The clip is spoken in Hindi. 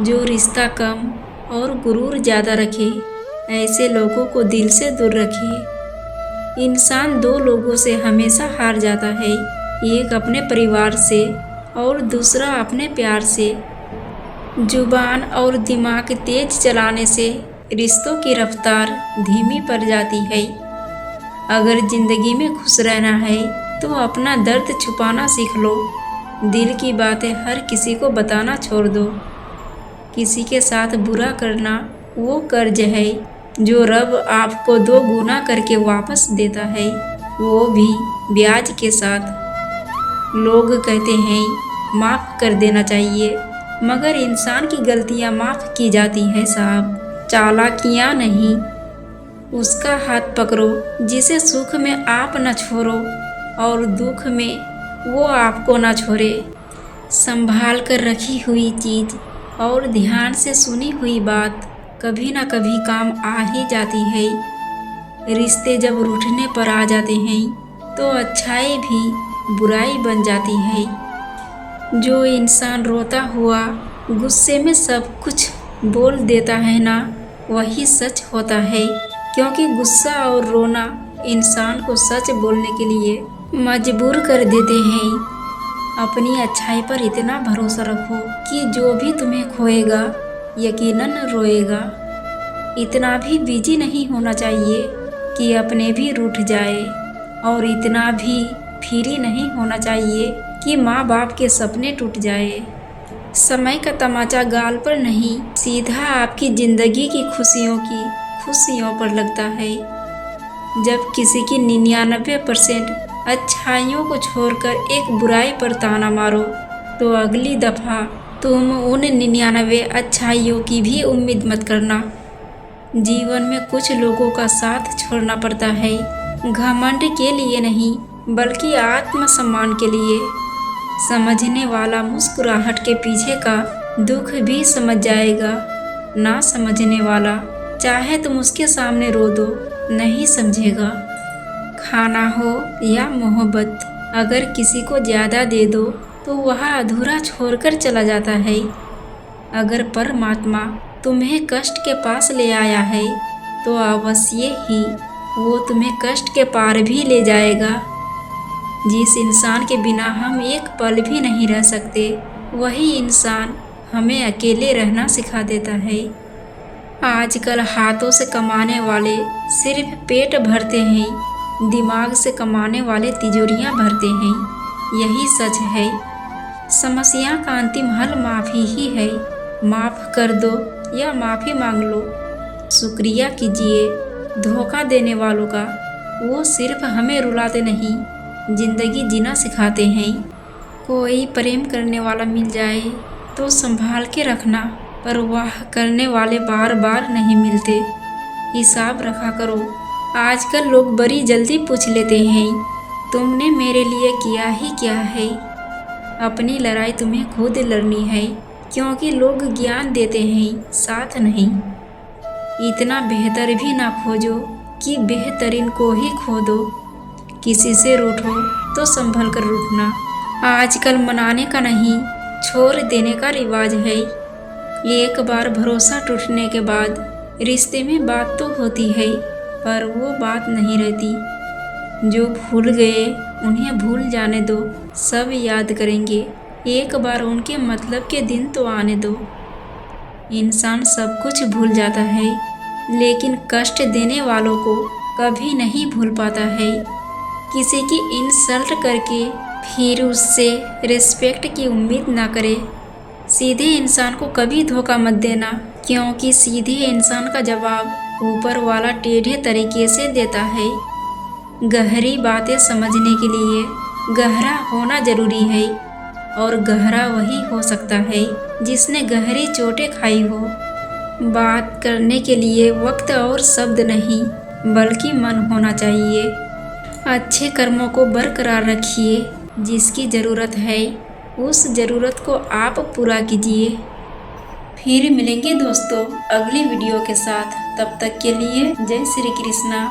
जो रिश्ता कम और गुरूर ज़्यादा रखे, ऐसे लोगों को दिल से दूर रखे। इंसान दो लोगों से हमेशा हार जाता है, एक अपने परिवार से और दूसरा अपने प्यार से। जुबान और दिमाग तेज चलाने से रिश्तों की रफ्तार धीमी पड़ जाती है। अगर जिंदगी में खुश रहना है तो अपना दर्द छुपाना सीख लो। दिल की बातें हर किसी को बताना छोड़ दो। किसी के साथ बुरा करना वो कर्ज है जो रब आपको 2 गुना करके वापस देता है, वो भी ब्याज के साथ। लोग कहते हैं माफ़ कर देना चाहिए, मगर इंसान की गलतियां माफ़ की जाती है साहब, चालाकियां नहीं। उसका हाथ पकड़ो जिसे सुख में आप न छोड़ो और दुख में वो आपको न छोड़े। संभाल कर रखी हुई चीज़ और ध्यान से सुनी हुई बात कभी ना कभी काम आ ही जाती है। रिश्ते जब रूठने पर आ जाते हैं तो अच्छाई भी बुराई बन जाती है। जो इंसान रोता हुआ गुस्से में सब कुछ बोल देता है ना, वही सच होता है, क्योंकि गुस्सा और रोना इंसान को सच बोलने के लिए मजबूर कर देते हैं। अपनी अच्छाई पर इतना भरोसा रखो कि जो भी तुम्हें खोएगा यकीनन रोएगा। इतना भी बिजी नहीं होना चाहिए कि अपने भी रूठ जाए, और इतना भी फ्री नहीं होना चाहिए कि माँ बाप के सपने टूट जाए। समय का तमाचा गाल पर नहीं, सीधा आपकी ज़िंदगी की खुशियों पर लगता है। जब किसी की 99% अच्छाइयों को छोड़कर एक बुराई पर ताना मारो, तो अगली दफ़ा तुम उन 99 अच्छाइयों की भी उम्मीद मत करना। जीवन में कुछ लोगों का साथ छोड़ना पड़ता है, घमंड के लिए नहीं बल्कि आत्मसम्मान के लिए। समझने वाला मुस्कुराहट के पीछे का दुख भी समझ जाएगा, ना समझने वाला चाहे तुम उसके सामने रो दो नहीं समझेगा। खाना हो या मोहब्बत, अगर किसी को ज़्यादा दे दो तो वह अधूरा छोड़कर चला जाता है। अगर परमात्मा तुम्हें कष्ट के पास ले आया है तो अवश्य ही वो तुम्हें कष्ट के पार भी ले जाएगा। जिस इंसान के बिना हम एक पल भी नहीं रह सकते, वही इंसान हमें अकेले रहना सिखा देता है। आजकल हाथों से कमाने वाले सिर्फ पेट भरते हैं, दिमाग से कमाने वाले तिजोरियां भरते हैं। यही सच है। समस्या का अंतिम हल माफ़ी ही है। माफ़ कर दो या माफ़ी मांग लो। शुक्रिया कीजिए धोखा देने वालों का, वो सिर्फ हमें रुलाते नहीं, जिंदगी जीना सिखाते हैं। कोई प्रेम करने वाला मिल जाए तो संभाल के रखना, पर वाह करने वाले बार बार नहीं मिलते। हिसाब रखा करो। आजकल लोग बड़ी जल्दी पूछ लेते हैं तुमने मेरे लिए किया ही क्या है। अपनी लड़ाई तुम्हें खुद लड़नी है, क्योंकि लोग ज्ञान देते हैं साथ नहीं। इतना बेहतर भी ना खोजो कि बेहतरीन को ही खो दो। किसी से रूठो तो संभल कर रूठना। आजकल मनाने का नहीं, छोड़ देने का रिवाज है। एक बार भरोसा टूटने के बाद रिश्ते में बात तो होती है, पर वो बात नहीं रहती। जो भूल गए उन्हें भूल जाने दो, सब याद करेंगे। एक बार उनके मतलब के दिन तो आने दो। इंसान सब कुछ भूल जाता है, लेकिन कष्ट देने वालों को कभी नहीं भूल पाता है। किसी की इंसल्ट करके फिर उससे रिस्पेक्ट की उम्मीद ना करे। सीधे इंसान को कभी धोखा मत देना, क्योंकि सीधे इंसान का जवाब ऊपर वाला टेढ़े तरीके से देता है। गहरी बातें समझने के लिए गहरा होना जरूरी है, और गहरा वही हो सकता है जिसने गहरी चोटें खाई हो। बात करने के लिए वक्त और शब्द नहीं, बल्कि मन होना चाहिए। अच्छे कर्मों को बरकरार रखिए। जिसकी ज़रूरत है उस ज़रूरत को आप पूरा कीजिए। फिर मिलेंगे दोस्तों अगली वीडियो के साथ। तब तक के लिए जय श्री कृष्णा।